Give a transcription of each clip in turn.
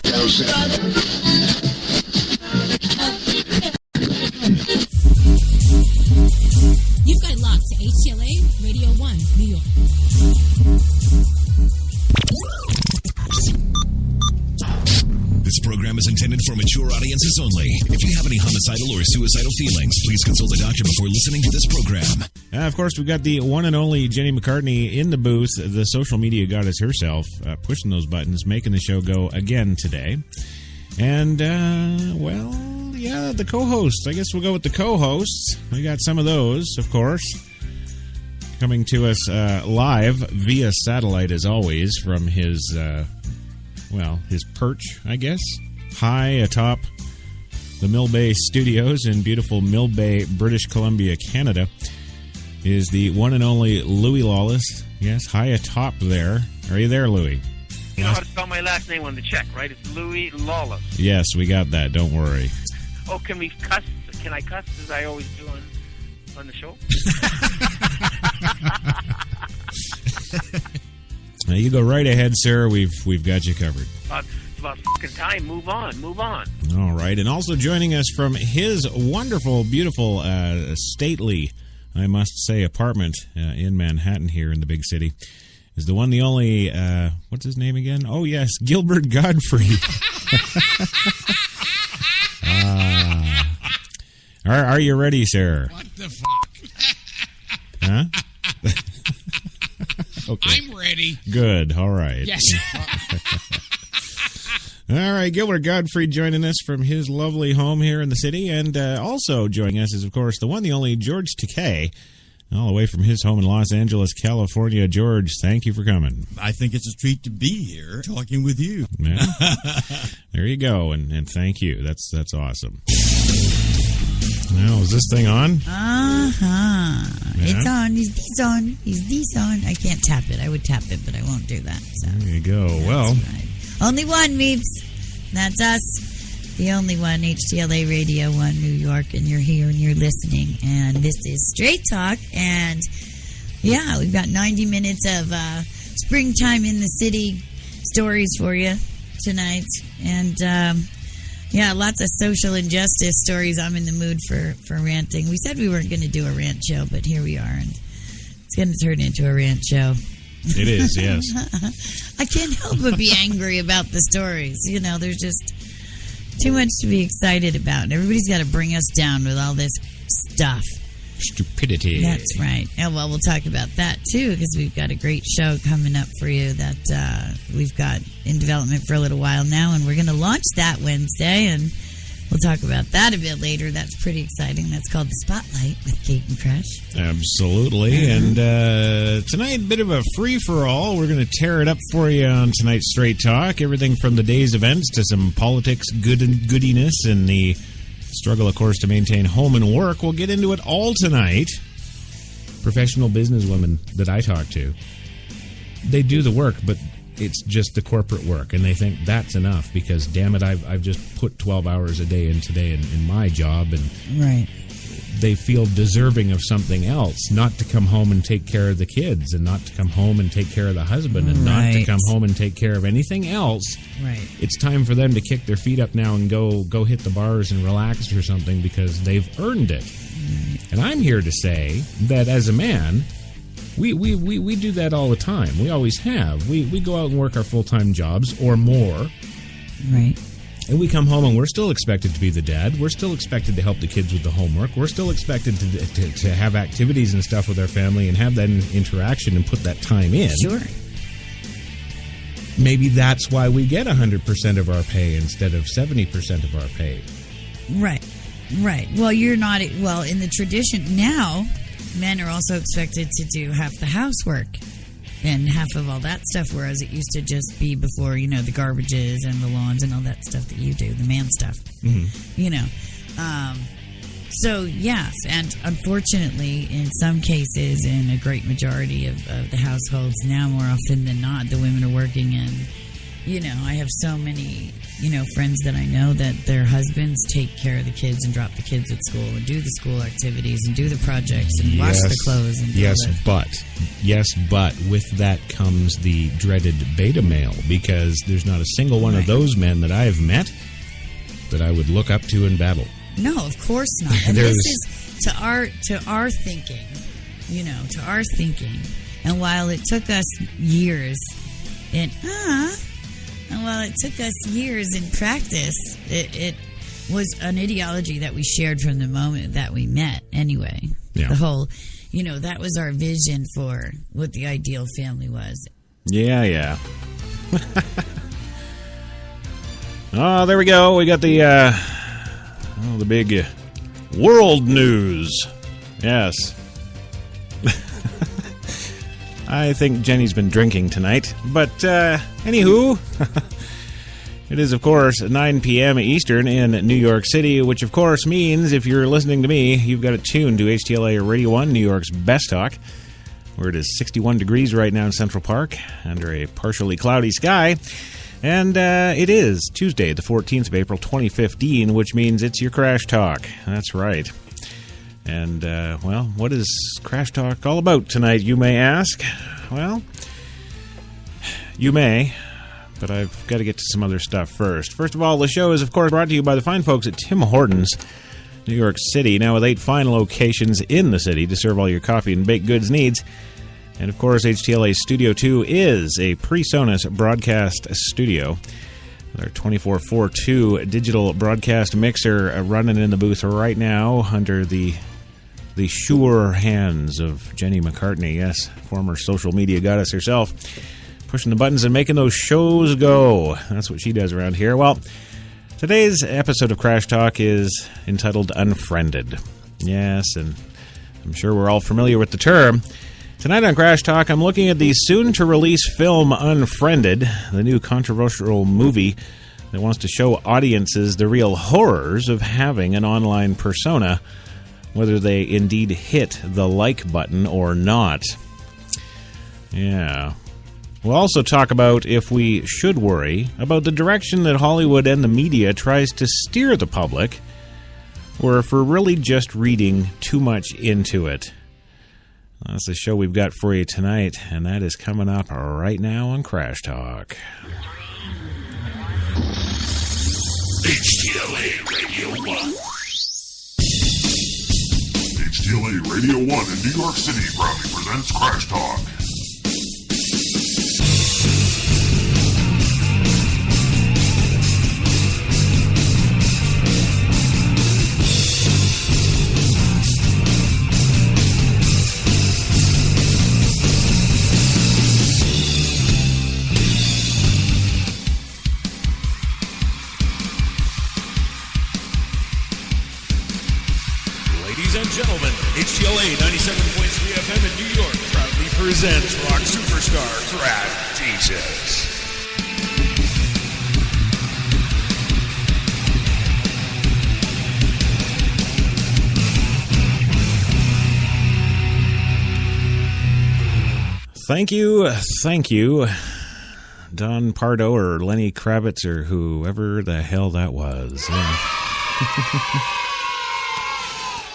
You've got it locked to HTLA Radio 1, New York. This program is intended for mature audiences only. If you have any homicidal or suicidal feelings, please consult a doctor before listening to this program. Of course, we've got the one and only Jenny McCartney in the booth, the social media goddess herself, pushing those buttons, making the show go again today. And, the co-hosts. I guess we'll go with the co-hosts. We got some of those, of course, coming to us live via satellite, as always, from his perch, I guess, high atop the Mill Bay Studios in beautiful Mill Bay, British Columbia, Canada, is the one and only Louis Lawless. Yes, high atop there. Are you there, Louis? You know how to spell my last name on the check, right? It's Louis Lawless. Yes, we got that. Don't worry. Oh, can we cuss? Can I cuss as I always do on the show? Now you go right ahead, sir. We've got you covered. It's about fucking time. Move on. All right. And also joining us from his wonderful, beautiful, stately, I must say, apartment in Manhattan here in the big city is the one, the only, what's his name again? Oh, yes, Gilbert Godfrey. Are you ready, sir? What the fuck? Huh? Okay. I'm ready. Good. All right. Yes. All right. Gilbert Godfrey joining us from his lovely home here in the city. And also joining us is, of course, the one, the only George Takei, all the way from his home in Los Angeles, California. George, thank you for coming. I think it's a treat to be here talking with you. Yeah. There you go. And thank you. That's awesome. Now, is this thing on? Uh-huh. Yeah. It's on. Is this on? I can't tap it. I would tap it, but I won't do that. So. There you go. That's well. Right. Only one, Meeps. That's us. The only one, HTLA Radio 1 New York, and you're here and you're listening. And this is Straight Talk. And, yeah, we've got 90 minutes of springtime in the city stories for you tonight. And, lots of social injustice stories. I'm in the mood for ranting. We said we weren't going to do a rant show, but here we are. And it's going to turn into a rant show. It is, yes. I can't help but be angry about the stories. You know, there's just too much to be excited about. And everybody's got to bring us down with all this stuff. Stupidity. That's right. And well, we'll talk about that too, because we've got a great show coming up for you that we've got in development for a little while now, and we're going to launch that Wednesday, and we'll talk about that a bit later. That's pretty exciting. That's called The Spotlight with Kate and Crash. Absolutely. Mm-hmm. And tonight, a bit of a free-for-all. We're going to tear it up for you on tonight's Straight Talk. Everything from the day's events to some politics goodiness and the struggle, of course, to maintain home and work. We'll get into it all tonight. Professional businesswomen that I talk to, they do the work, but it's just the corporate work, and they think that's enough because, damn it, I've just put 12 hours a day in today in my job, and right. They feel deserving of something else, not to come home and take care of the kids, and not to come home and take care of the husband, and not to come home and take care of anything else. Right. It's time for them to kick their feet up now and go hit the bars and relax or something because they've earned it. Right. And I'm here to say that as a man, we do that all the time. We always have. We go out and work our full-time jobs or more. Right. And we come home and we're still expected to be the dad. We're still expected to help the kids with the homework. We're still expected to have activities and stuff with our family and have that interaction and put that time in. Sure. Maybe that's why we get 100% of our pay instead of 70% of our pay. Right. Right. Well, you're not... Well, in the tradition now, men are also expected to do half the housework and half of all that stuff, whereas it used to just be before, you know, the garbages and the lawns and all that stuff that you do, the man stuff, you know. So, yes, and unfortunately, in some cases, in a great majority of the households now, more often than not, the women are working and I have so many, friends that I know that their husbands take care of the kids and drop the kids at school and do the school activities and do the projects and wash the clothes. And yes, but with that comes the dreaded beta male, because there's not a single one of those men that I have met that I would look up to in battle. No, of course not. And this is to our thinking, to our thinking. And while it took us years in practice, it was an ideology that we shared from the moment that we met anyway. Yeah. The whole, that was our vision for what the ideal family was. Yeah. Oh, there we go. We got the big world news. Yes. I think Jenny's been drinking tonight. But, anywho, it is, of course, 9 p.m. Eastern in New York City, which, of course, means if you're listening to me, you've got it tuned to HTLA Radio 1, New York's best talk, where it is 61 degrees right now in Central Park, under a partially cloudy sky. And it is Tuesday, the 14th of April, 2015, which means it's your Crash Talk. That's right. And, what is Crash Talk all about tonight, you may ask? Well, you may, but I've got to get to some other stuff first. First of all, the show is, of course, brought to you by the fine folks at Tim Hortons, New York City, now with 8 fine locations in the city to serve all your coffee and baked goods needs. And, of course, HTLA Studio 2 is a PreSonus broadcast studio. With our 24/4/2 digital broadcast mixer running in the booth right now under the sure hands of Jenny McCartney, yes, former social media goddess herself, pushing the buttons and making those shows go. That's what she does around here. Well, today's episode of Crash Talk is entitled Unfriended. Yes, and I'm sure we're all familiar with the term. Tonight on Crash Talk, I'm looking at the soon-to-release film Unfriended, the new controversial movie that wants to show audiences the real horrors of having an online persona, whether they indeed hit the like button or not. Yeah. We'll also talk about if we should worry about the direction that Hollywood and the media tries to steer the public, or if we're really just reading too much into it. That's the show we've got for you tonight, and that is coming up right now on Crash Talk. HTLA Radio 1. HTLA Radio 1 in New York City proudly presents Crash Talk. Gentlemen, HTLA 97.3 FM in New York proudly presents rock superstar Crash Jesus. Thank you, Don Pardo or Lenny Kravitz or whoever the hell that was. Yeah.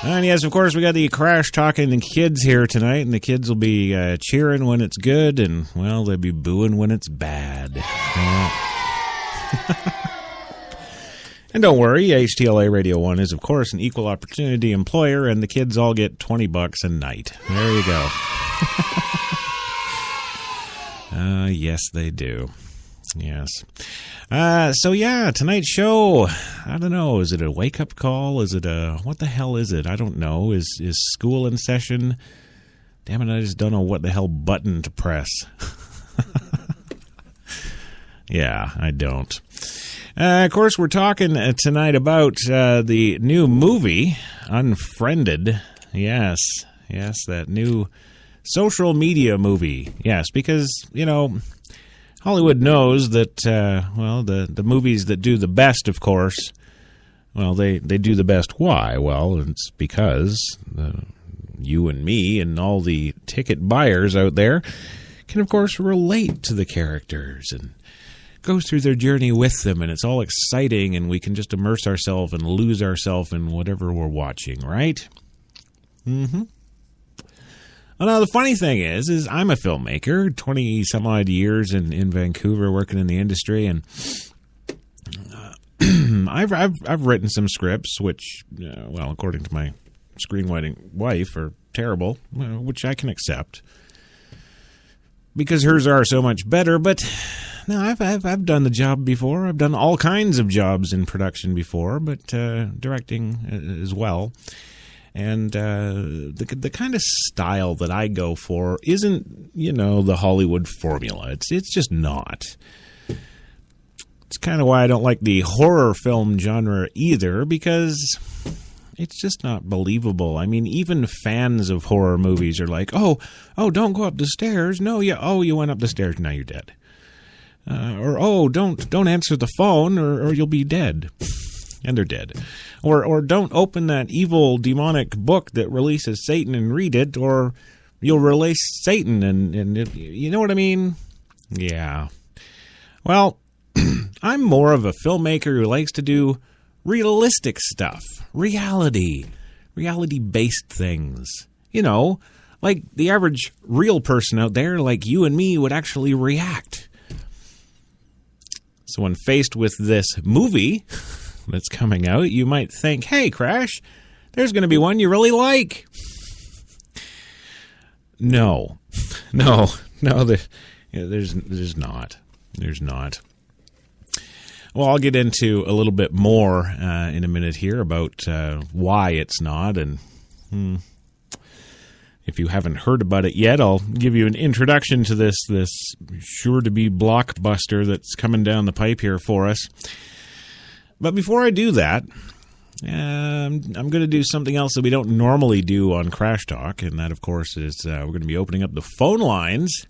And yes, of course, we got the Crash Talking the kids here tonight, and the kids will be cheering when it's good, and, well, they'll be booing when it's bad. And don't worry, HTLA Radio 1 is, of course, an equal opportunity employer, and the kids all get $20 a night. There you go. Yes, they do. Yes. So yeah, tonight's show, I don't know, is it a wake-up call? Is it what the hell is it? I don't know. Is school in session? Damn it, I just don't know what the hell button to press. Yeah, I don't. Of course, we're talking tonight about the new movie, Unfriended. Yes, that new social media movie. Yes, because, Hollywood knows that, the movies that do the best, of course, well, they do the best. Why? Well, it's because you and me and all the ticket buyers out there can, of course, relate to the characters and go through their journey with them, and it's all exciting, and we can just immerse ourselves and lose ourselves in whatever we're watching, right? Mm-hmm. Well, now, the funny thing is I'm a filmmaker, 20-some-odd years in Vancouver working in the industry, and I've written some scripts which, well, according to my screenwriting wife, are terrible, which I can accept, because hers are so much better. But no, I've done the job before. I've done all kinds of jobs in production before, but directing as well. And the kind of style that I go for isn't, the Hollywood formula. It's just not. It's kind of why I don't like the horror film genre either, because it's just not believable. I mean, even fans of horror movies are like, oh, don't go up the stairs. No, you went up the stairs, now you're dead. Or don't answer the phone, or you'll be dead. And they're dead. Or don't open that evil demonic book that releases Satan and read it, or you'll release Satan, and you know what I mean? Yeah. Well, I'm more of a filmmaker who likes to do realistic stuff, reality-based things. Like the average real person out there, like you and me, would actually react. So when faced with this movie that's coming out, you might think, hey, Crash, there's going to be one you really like. No, there's not. There's not. Well, I'll get into a little bit more in a minute here about why it's not, and if you haven't heard about it yet, I'll give you an introduction to this sure-to-be blockbuster that's coming down the pipe here for us. But before I do that, I'm going to do something else that we don't normally do on Crash Talk, and that, of course, is we're going to be opening up the phone lines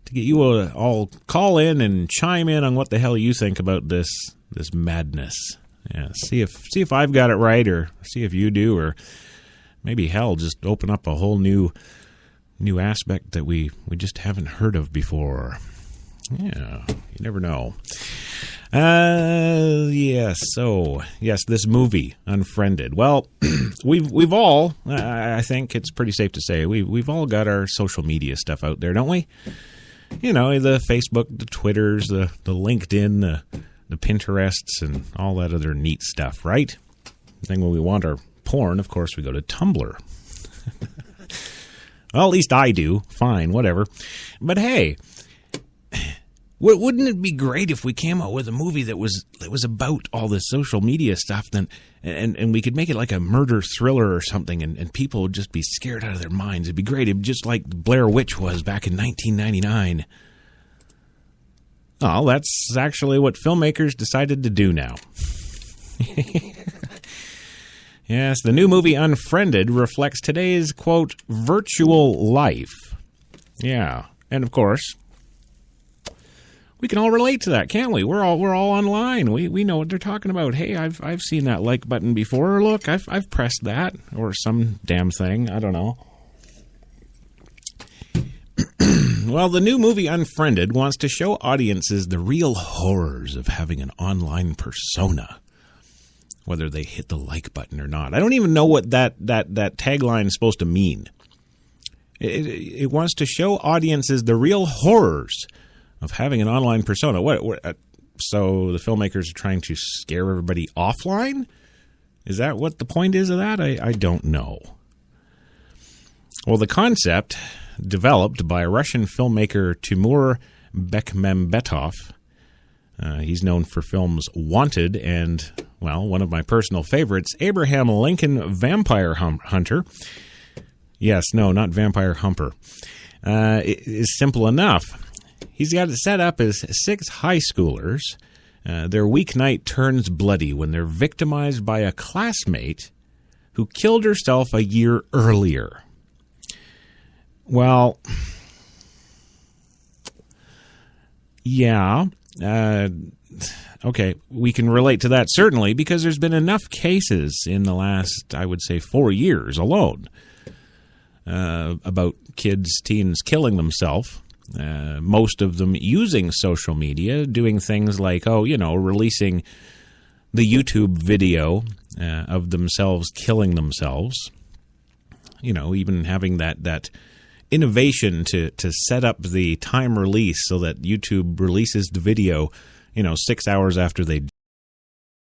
to get you all call in and chime in on what the hell you think about this madness. Yeah, see if I've got it right, or see if you do, or maybe hell, just open up a whole new aspect that we just haven't heard of before. Yeah, you never know. Yes, this movie, Unfriended. Well, we've all, I think it's pretty safe to say, we've all got our social media stuff out there, don't we? The Facebook, the Twitters, the LinkedIn, the Pinterests, and all that other neat stuff, right? Then when we want our porn, of course, we go to Tumblr. Well, at least I do. Fine, whatever. But hey, wouldn't it be great if we came out with a movie that was about all this social media stuff, then, and we could make it like a murder thriller or something, and people would just be scared out of their minds. It'd be great. It'd be just like Blair Witch was back in 1999. Oh, that's actually what filmmakers decided to do now. Yes, the new movie Unfriended reflects today's, quote, virtual life. Yeah, and of course, we can all relate to that, can't we? We're all online. We know what they're talking about. Hey, I've seen that like button before. Look, I've pressed that, or some damn thing. I don't know. Well, the new movie Unfriended wants to show audiences the real horrors of having an online persona, whether they hit the like button or not. I don't even know what that tagline is supposed to mean. It wants to show audiences the real horrors of having an online persona. So the filmmakers are trying to scare everybody offline? Is that what the point is of that? I don't know. Well, the concept, developed by Russian filmmaker Timur Bekmambetov, he's known for films Wanted and, well, one of my personal favorites, Abraham Lincoln Vampire Hunter. Yes, no, not Vampire Humper. It is simple enough. He's got it set up as 6 high schoolers. Their weeknight turns bloody when they're victimized by a classmate who killed herself a year earlier. Well, yeah, okay, we can relate to that certainly, because there's been enough cases in the last, I would say, 4 years alone about teens killing themselves. most of them using social media, doing things like, releasing the YouTube video of themselves killing themselves. Even having that innovation to set up the time release so that YouTube releases the video, 6 hours after they